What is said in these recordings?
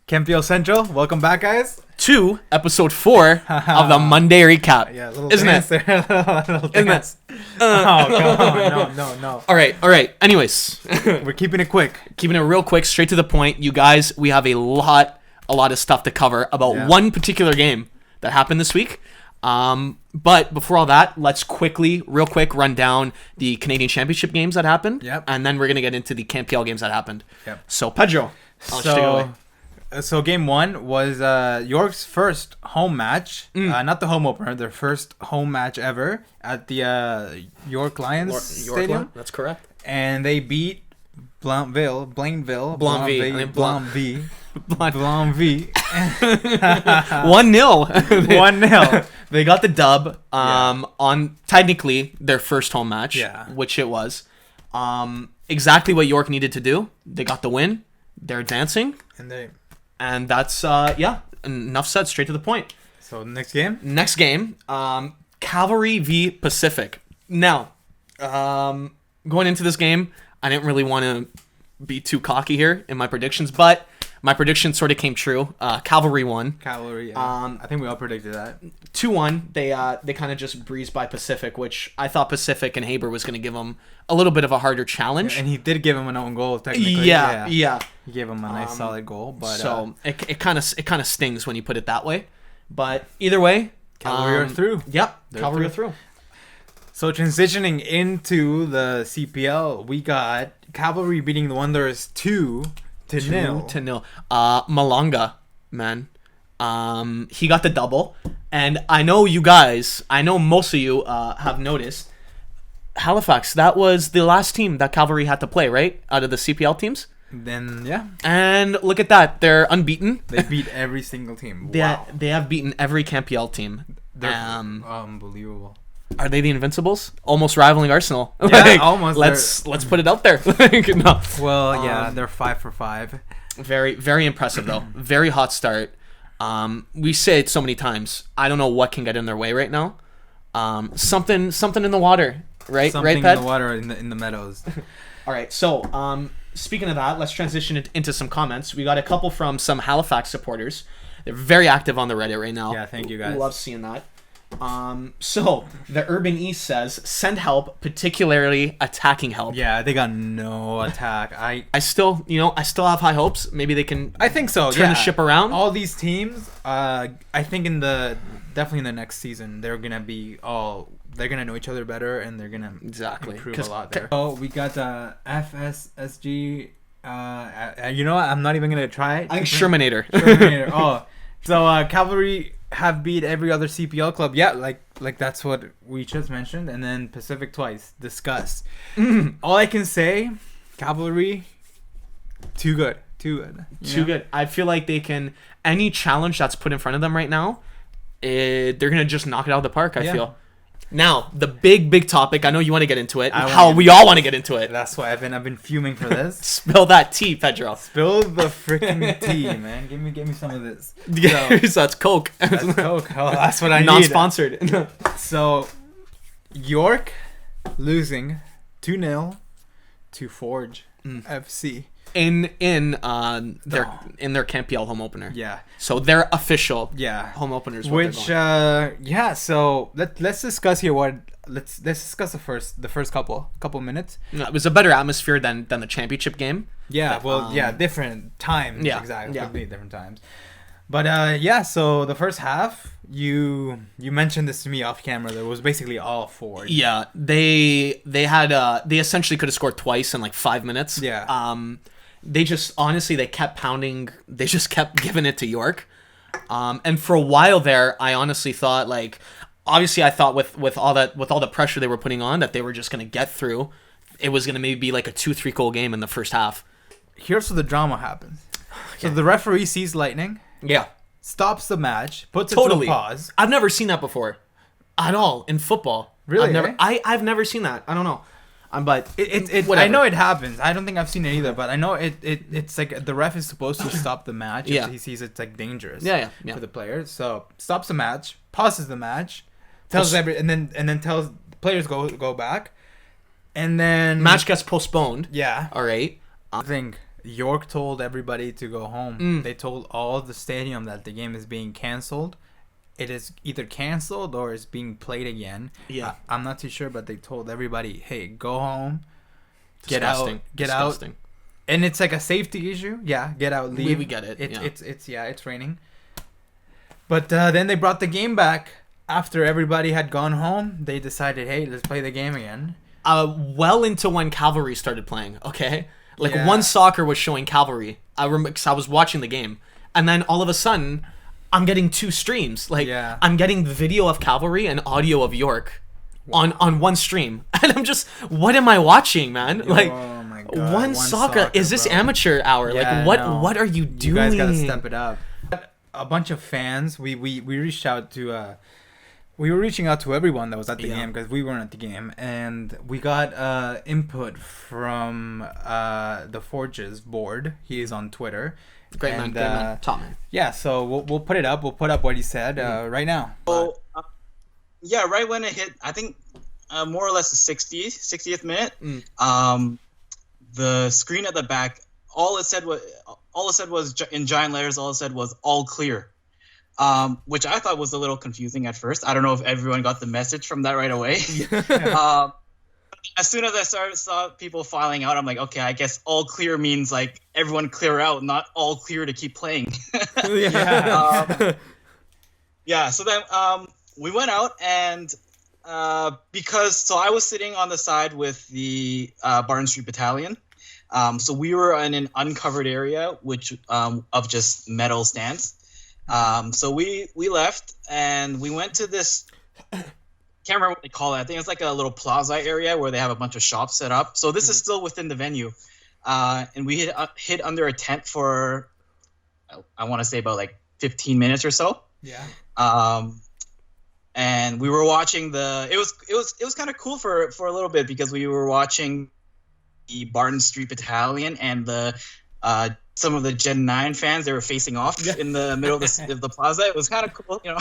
CanPL Central, welcome back, guys. To episode 4 of the Monday recap. Yeah, little isn't dance it? there. Little Isn't dance. it? Oh, come on. No. All right. Anyways, We're keeping it quick. keeping it real quick, straight to the point. You guys, we have a lot of stuff to cover about one particular game that happened this week. But before all that, let's real quick, run down the Canadian Championship games that happened. Yep. And then we're going to get into the CanPL games that happened. Yep. So, Pedro, I'll just take it away. So game one was York's first home match. Not the home opener, their first home match ever at the York Lions Stadium. That's correct. And they beat Blainville. 1-0. 1-0. They got the dub on technically their first home match, which it was. Exactly what York needed to do. They got the win. They're advancing. And that's, enough said, straight to the point. So next game? Next game, Cavalry v. Pacific. Now, going into this game, I didn't really want to be too cocky here in my predictions, but my prediction sort of came true. Cavalry won. Cavalry, yeah. I think we all predicted that. 2-1. They kind of just breezed by Pacific, which I thought Pacific and Haber was going to give them a little bit of a harder challenge. And he did give him an own goal, technically. Yeah. He gave him a nice, solid goal. But so it kind of stings when you put it that way. But either way, Cavalry are through. Yep, Cavalry are through. So transitioning into the CPL, we got Cavalry beating the Wanderers 2-0. Malanga, man. He got the double. And I know most of you have noticed, Halifax, that was the last team that Cavalry had to play, right? Out of the CPL teams. Then, yeah. And look at that. They're unbeaten. They beat every single team. Wow. They have beaten every CanPL team. They're unbelievable. Are they the Invincibles? Almost rivaling Arsenal. Yeah, almost. Let's put it out there. No. Well, yeah, they're 5 for 5. Very, very impressive, though. Very hot start. We say it so many times. I don't know what can get in their way right now. Something in the water, right? Something Ped? in the water in the meadows. All right. So, speaking of that, let's transition into some comments. We got a couple from some Halifax supporters. They're very active on the Reddit right now. Yeah, thank you guys. Love seeing that. So the Urban East says send help, particularly attacking help. Yeah, they got no attack. I still have high hopes. Maybe they can. I think so. Turn the ship around. All these teams, I think definitely in the next season, they're gonna know each other better, and they're gonna improve a lot there. Oh, we got the FSSG. You know what? I'm not even gonna try it. I think Shermanator. Oh, so Cavalry have beat every other CPL club. Yeah, like that's what we just mentioned, and then Pacific twice. Discuss. All I can say, Cavalry, too good. Too good. I feel like they can. Any challenge that's put in front of them right now, they're gonna just knock it out of the park. I feel. Now, the big topic. I know you want to get into it. How we all want to get into it. That's why I've been fuming for this. Spill that tea, Pedro. Spill the freaking tea, man. Give me some of this. So that's Coke. That's Coke. Oh, that's what I need. Non-sponsored. So, York losing 2-0 to Forge FC. In their CanPL home opener. Yeah. So their official home openers. So let's discuss here let's discuss the first couple minutes. It was a better atmosphere than the championship game. Yeah. Different times. Yeah. Exactly. Yeah. Completely different times. But so the first half, you mentioned this to me off camera. There was basically all Forge. Yeah. They essentially could have scored twice in like 5 minutes. Yeah. They just they kept pounding. They just kept giving it to York, and for a while there, I honestly thought I thought with all the pressure they were putting on, that they were just gonna get through. It was gonna maybe be like a 2-3 goal game in the first half. Here's where the drama happens. So the referee sees lightning. Yeah. Stops the match. Puts it to a pause. I've never seen that before, at all in football. Really? I've never seen that. I don't know. But I know it happens. I don't think I've seen it either, but I know it's like the ref is supposed to stop the match if he sees it's like dangerous for the players. So stops the match, pauses the match, tells and then tells the players go back, and then match gets postponed. Yeah. All right. I think York told everybody to go home. They told all the stadium that the game is being canceled. It is either canceled or it's being played again. Yeah. I'm not too sure, but they told everybody, hey, go home. Disgusting. Get out. And it's like a safety issue. Yeah, get out, leave. We get it. It's raining. But then they brought the game back. After everybody had gone home, they decided, hey, let's play the game again. Well into when Cavalry started playing, okay? Like, One Soccer was showing Cavalry. I remember, because I was watching the game. And then all of a sudden, I'm getting 2 streams. Like, I'm getting video of Cavalry and audio of York on one stream. And I'm just, what am I watching, man? Like, oh my God. One Soccer, is this amateur hour? Yeah, like, what are you doing? You guys gotta step it up. A bunch of fans, we reached out to... we were reaching out to everyone that was at the game because we weren't at the game, and we got input from the Forges board. He is on Twitter. Great man, top man. Yeah, so we'll put it up. We'll put up what he said right now. So, right when it hit, I think more or less the 60th minute, the screen at the back, all it said was in giant letters. All it said was "all clear." Which I thought was a little confusing at first. I don't know if everyone got the message from that right away. As soon as I saw people filing out, I'm like, okay, I guess all clear means like everyone clear out, not all clear to keep playing. So then we went out and because I was sitting on the side with the Barton Street Battalion. So we were in an uncovered area, which of just metal stands. So we left and we went to this, can't remember what they call it. I think it's like a little plaza area where they have a bunch of shops set up. So this is still within the venue. And we hid under a tent for, I want to say about like 15 minutes or so. Yeah. And we were watching it was kind of cool for a little bit because we were watching the Barton Street Battalion and some of the Gen 9 fans. They were facing off in the middle of the plaza. It was kind of cool, you know.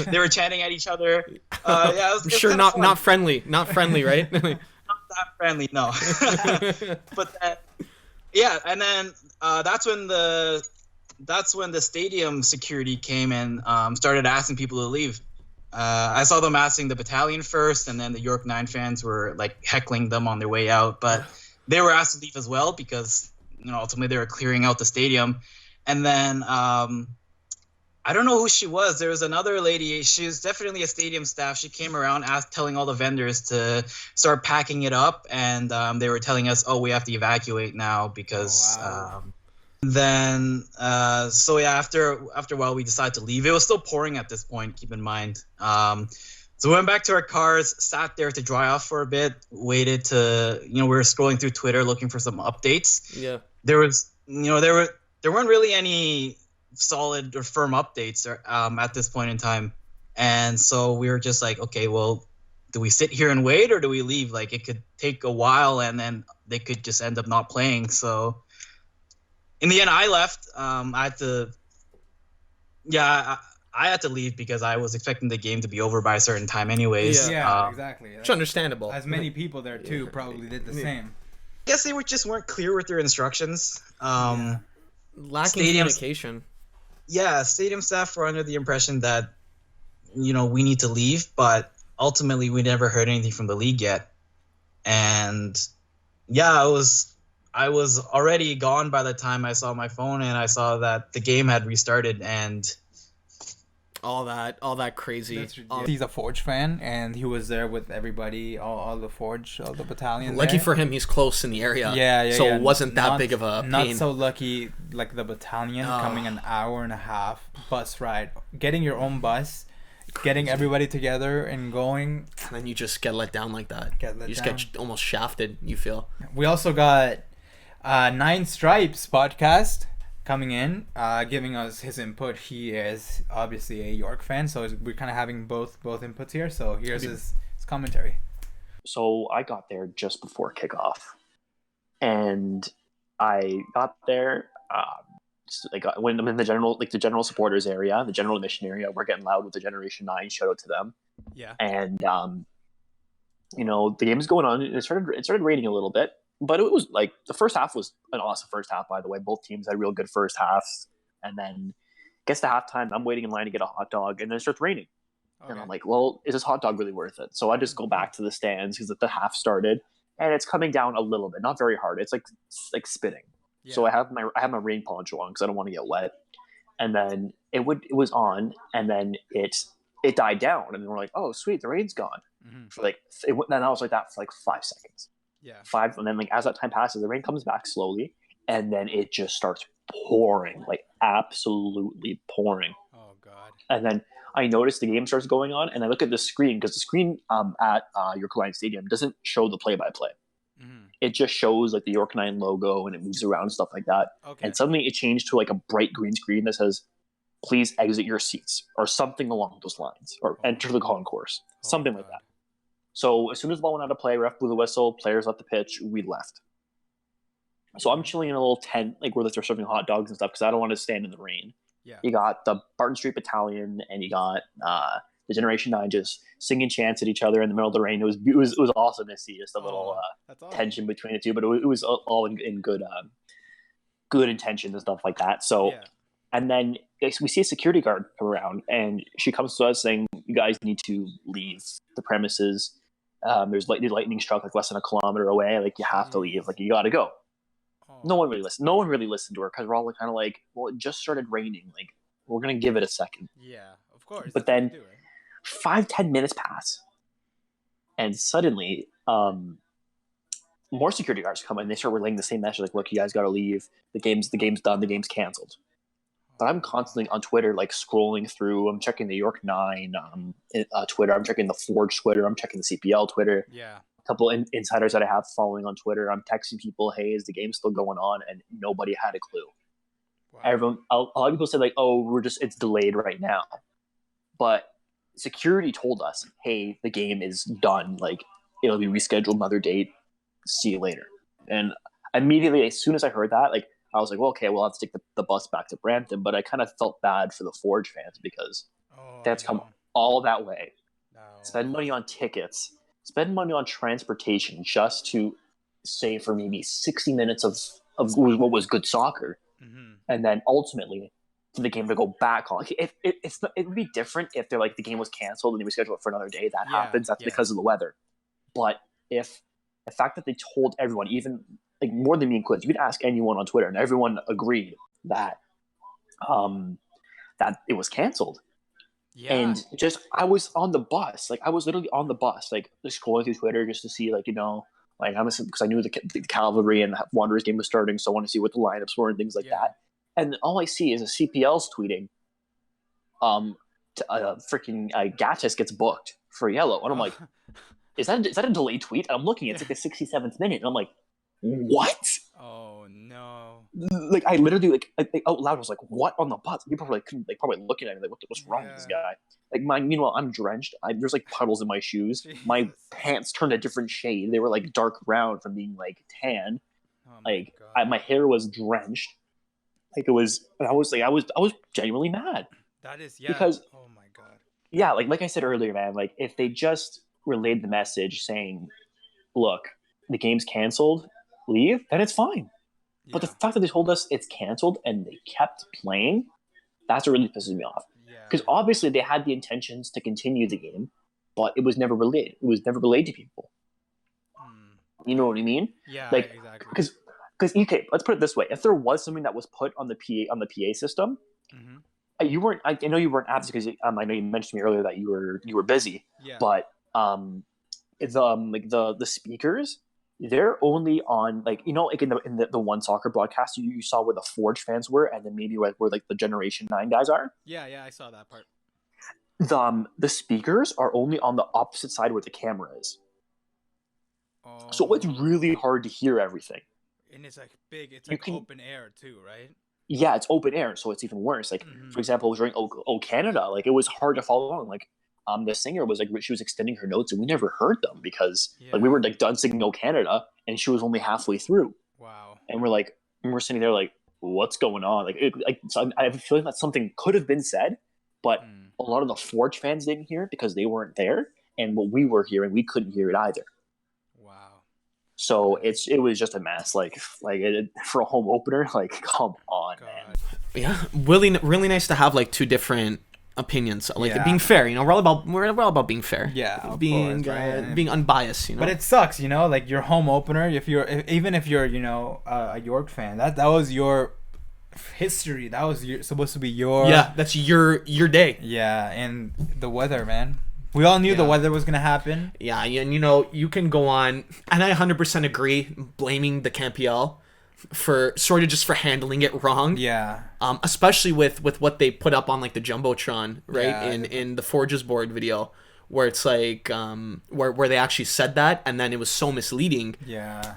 They were chanting at each other. It was sure not friendly, right? Not that friendly, no. But and then that's when the stadium security came and started asking people to leave. I saw them asking the battalion first, and then the York9 fans were like heckling them on their way out. But they were asked to leave as well because, you know, ultimately they were clearing out the stadium. And then I don't know who she was. There was another lady. She was definitely a stadium staff. She came around telling all the vendors to start packing it up. And they were telling us, oh, we have to evacuate now because then so yeah, after a while we decided to leave. It was still pouring at this point, keep in mind. So we went back to our cars, sat there to dry off for a bit, waited to, you know, we were scrolling through Twitter looking for some updates. Yeah. There weren't really any solid or firm updates at this point in time. And so we were just like, okay, well, do we sit here and wait or do we leave? Like, it could take a while and then they could just end up not playing. So in the end, I left. I had to leave because I was expecting the game to be over by a certain time anyways. Yeah, exactly. It's understandable. As many people there, too, probably did the same. I guess they weren't clear with their instructions. Lacking communication. Yeah, stadium staff were under the impression that, you know, we need to leave, but ultimately we never heard anything from the league yet. And yeah, I was already gone by the time I saw my phone and I saw that the game had restarted and all that crazy. He's a Forge fan, and he was there with everybody, all the Forge, all the battalion. Lucky for him, he's close in the area. So it wasn't that big of a pain. Not so lucky, like the battalion coming an hour and a half bus ride, getting your own bus, getting everybody together and going. And then you just get let down like that. Get almost shafted, you feel. We also got Nine Stripes podcast coming in, giving us his input. He is obviously a York fan, so we're kind of having both inputs here. So here's his commentary. So I got there just before kickoff, and I got there. When I'm in the general supporters area, the general admission area, we're getting loud with the Generation 9. Shout out to them. Yeah. And you know, the game is going on. It started raining a little bit. but it was like the first half was an awesome first half. By the way, both teams had real good first halves, and then gets to halftime. I'm waiting in line to get a hot dog, and then it starts raining. Okay. And I'm like, well, is this hot dog really worth it? So I just go back to the stands because the half started, and it's coming down a little bit, not very hard. It's like spitting. Yeah. So I have my rain poncho on because I don't want to get wet. And then it was on, and then it died down, and we're like, oh sweet, the rain's gone. Mm-hmm. For like then I was like that for like 5 seconds. Yeah. 5, and then like as that time passes, the rain comes back slowly, and then it just starts pouring, like absolutely pouring. Oh god. And then I notice the game starts going on, and I look at the screen because the screen at York9 Stadium doesn't show the play-by-play. Mm-hmm. It just shows like the York9 logo, and it moves around and stuff like that. Okay. And suddenly it changed to like a bright green screen that says, "Please exit your seats," or something along those lines, or enter the concourse, something like that. So as soon as the ball went out of play, ref blew the whistle, players left the pitch, we left. So I'm chilling in a little tent, like where they're serving hot dogs and stuff, because I don't want to stand in the rain. Yeah. You got the Barton Street Battalion, and you got the Generation 9 just singing chants at each other in the middle of the rain. It was awesome to see, just a little awesome. Tension between the two, but it was all in good intentions and stuff like that. So, yeah. And then we see a security guard come around, and she comes to us saying, "You guys need to leave the premises. There's lightning struck like less than a kilometer away. Like you have to leave. Like you got to go." Oh. No one really listened. No one really listened to her because we're all kind of like, "Well, it just started raining. Like we're gonna give it a second." Yeah, of course. But then 5-10 minutes pass, and suddenly more security guards come in. They start relaying the same message, like, "Look, you guys got to leave. The game's done. The game's canceled." But I'm constantly on Twitter, like scrolling through. I'm checking the York9 Twitter. I'm checking the Forge Twitter. I'm checking the CPL Twitter. Yeah. A couple insiders that I have following on Twitter. I'm texting people, "Hey, is the game still going on?" And nobody had a clue. Wow. A lot of people said like, "Oh, it's delayed right now," but security told us, "Hey, the game is done. Like it'll be rescheduled another date. See you later." And immediately, as soon as I heard that, like, I was like, well, okay, we'll have to take the bus back to Brampton. But I kind of felt bad for the Forge fans because that's come all that way. No. Spend money on tickets, spend money on transportation just to stay for maybe 60 minutes of what was good soccer. Mm-hmm. And then ultimately for the game to go back on. It would be different if they're like the game was canceled and they rescheduled it for another day. That happens. That's because of the weather. But if the fact that they told everyone, even like more than me and Quiz, you could ask anyone on Twitter, and everyone agreed that that it was canceled. Yeah. And just I was on the bus, like I was literally on the bus, like just scrolling through Twitter just to see, like, you know, like because I knew the Cavalry and the Wanderers game was starting, so I want to see what the lineups were and things like that. And all I see is a CPL's tweeting, freaking Gattis gets booked for yellow, and I'm like, is that a delayed tweet? And I'm looking, it's like the 67th minute, and I'm like, what? Oh no! Like I literally like out loud was like, what on the bus? People were like probably looking at me like, what's wrong with this guy? Like meanwhile I'm drenched. There's like puddles in my shoes. Jesus. My pants turned a different shade. They were like dark brown from being like tan. Oh my hair was drenched. Like it was. I was genuinely mad. That is because oh my god. Yeah, like I said earlier, man. Like if they just relayed the message saying, look, the game's canceled, leave, then it's fine. Yeah. But the fact that they told us it's canceled and they kept playing, that's what really pisses me off. Because obviously they had the intentions to continue the game, but it was never relayed. It was never relayed to people. You know what I mean? Yeah, like, exactly. Because okay, let's put it this way: if there was something that was put on the PA system, you weren't. I know you weren't absent because I know you mentioned to me earlier that you were busy. Yeah. But the speakers, they're only on, like, you know, like in the One Soccer broadcast you saw where the Forge fans were, and then maybe where like the Generation 9 guys are. Yeah, I saw that part. The speakers are only on the opposite side where the camera is. Oh. So it's really hard to hear everything. And it's like big. It's like open air too, right? Yeah, it's open air, so it's even worse. Like for example, during O Canada, like it was hard to follow along. Like the singer was like, she was extending her notes and we never heard them because like we were like done singing O Canada and she was only halfway through. Wow. And we're sitting there like, what's going on? So I have a feeling that something could have been said, but a lot of the Forge fans didn't hear it because they weren't there, and what we were hearing, we couldn't hear it either. Wow. So it was just a mess. For a home opener, come on, man. Yeah, really nice to have like two different opinions, being fair. We're all about being fair. Yeah, being being unbiased. But it sucks, like your home opener. Even if you're a York fan, that was your history. That was supposed to be your that's your day. Yeah, and the weather, man. We all knew the weather was gonna happen. Yeah, and you can go on, and I 100% agree, blaming the CanPL for sort of just for handling it wrong. Yeah. Especially with what they put up on like the jumbotron, right? In the Forges board video, where it's like where they actually said that, and then it was so misleading. Yeah.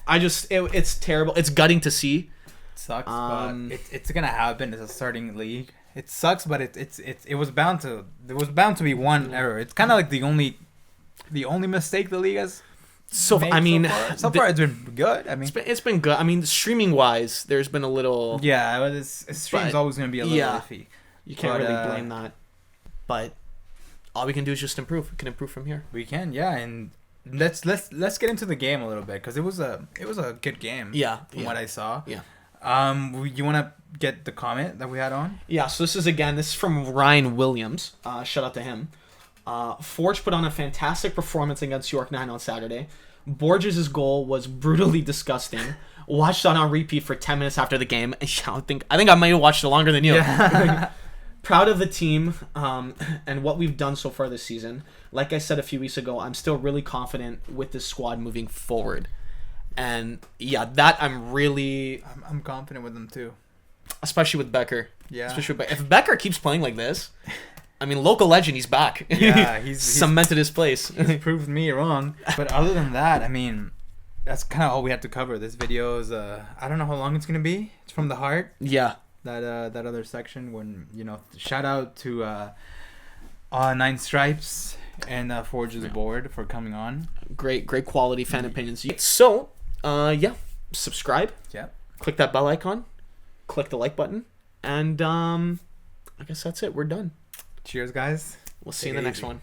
It's terrible. It's gutting to see. It sucks, but it's gonna happen. It's a starting league. It sucks, but it was bound to be one error. It's kind of like the only mistake the league has. So far it's been good. I mean, it's been good. I mean, streaming wise, there's been a little. Yeah, but stream's always gonna be a little iffy. You can't really blame that. But all we can do is just improve. We can improve from here. We can, yeah, and let's get into the game a little bit because it was a good game. Yeah, from what I saw. Yeah. You want to get the comment that we had on? Yeah. So this is from Ryan Williams. Shout out to him. Forge put on a fantastic performance against York9 on Saturday. Borges' goal was brutally disgusting. Watched on repeat for 10 minutes after the game. I think I might have watched it longer than you. Yeah. Proud of the team and what we've done so far this season. Like I said a few weeks ago, I'm still really confident with this squad moving forward. And yeah, that I'm confident with them too. Especially with Becker. Yeah. If Becker keeps playing like this, I mean, local legend, he's back. Yeah, he's cemented his place. He's proved me wrong. But other than that, I mean, that's kind of all we have to cover. This video is I don't know how long it's gonna be. It's from the heart. Yeah. That other section when shout out to Nine Stripes and Forge's board for coming on. Great quality fan opinions. So subscribe. Yeah. Click that bell icon. Click the like button, and I guess that's it. We're done. Cheers, guys. We'll see you in the next one.